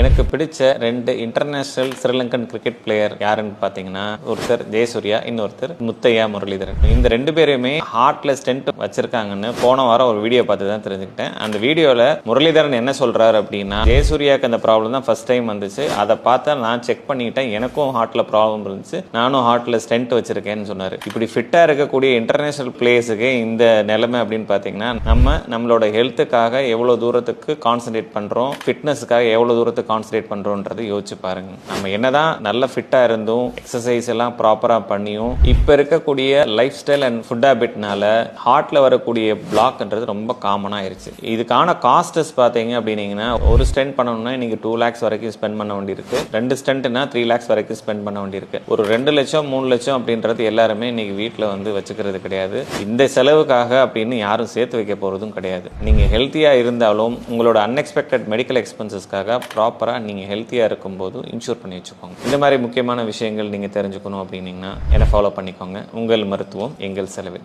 எனக்கு பிடிச்ச 2 international Sri Lankan cricket player யாருன்னு பார்த்தீங்கன்னா, ஒருத்தர் ஜெயசூர்யா, இன்னொருத்தர் முத்தையா முரளிதரன். இந்த 2 பேருமே ஹார்ட்ல ஸ்டென்ட் வச்சிருக்காங்கன்னு போன வாரம் ஒரு வீடியோ பார்த்து தான் தெரிஞ்சுக்கிட்டேன். அந்த வீடியோல முரளிதரன் என்ன சொல்றாரு அப்படின்னா, ஜெயசூர்யாக்கு அந்த ப்ராப்ளம் தான் ஃபர்ஸ்ட் டைம் வந்துச்சு. அதை பார்த்தா நான் செக் பண்ணிக்கிட்டேன், எனக்கும் ஹார்ட்ல ப்ராப்ளம் இருந்துச்சு, நானும் ஹார்ட்ல ஸ்டென்ட் வச்சிருக்கேன்னு சொன்னாரு. இப்படி ஃபிட்டா இருக்கக்கூடிய இன்டர்நேஷனல் பிளேயர்ஸுக்கு இந்த நிலைமை அப்படின்னு பார்த்தீங்கன்னா, நம்மளோட ஹெல்த்துக்காக எவ்வளவு தூரத்துக்கு கான்சென்ட்ரேட் பண்றோம், ஃபிட்னஸுக்காக எவ்வளவு தூரத்துக்கு கான்சென்ட்ரேட் பண்றோம்ன்றதை யோசிச்சு பாருங்க. நம்ம என்னதான் நல்ல ஃபிட்டா இருந்தும் எக்ஸசைஸ் எல்லாம் ப்ராப்பரா பண்ணியும் இப்ப இருக்கக்கூடிய லைஃப் ஸ்டைல் அண்ட் ஃபுட் ஹேபிட்னால ஹார்ட்ல வரக்கூடிய பிளாக்ன்றது ரொம்ப காமன் ஆயிருச்சு. இதுக்கான காஸ்டஸ் பார்த்தீங்க அப்படின்னீங்கன்னா, ஒரு ஸ்டென்ட் பண்ணணும்னா நீங்க 2 lakhs வரைக்கும் ஸ்பெண்ட் பண்ண வேண்டியிருக்கு. 2 ஸ்டென்ட்னா 3 lakhs வரைக்கும் ஸ்பெண்ட் பண்ண வேண்டியிருக்கு. ஒரு 2 லட்சம் 3 லட்சம் அப்படின்றது எல்லாருமே இன்னைக்கு வீட்டில் வந்து வச்சுக்கிறது கிடையாது. இந்த செலவுக்காக அப்படின்னு யாரும் சேர்த்து வைக்க போறதும் கிடையாது. நீங்க ஹெல்த்தியா இருந்தாலும் உங்களோட அன்எக்ஸ்பெக்டட் மெடிக்கல் எக்ஸ்பென்சஸ்க்காக ப்ராப்பரா நீங்க ஹெல்த்தியா இருக்கும்போது இன்சூர் பண்ணி வச்சுக்கோங்க. இந்த மாதிரி முக்கியமான விஷயங்கள் நீங்க தெரிஞ்சுக்கணும் அப்படின்னீங்கன்னா என்ன ஃபாலோ பண்ணிக்கோங்க. உங்கள் மருத்துவம் எங்கள் செலவில்.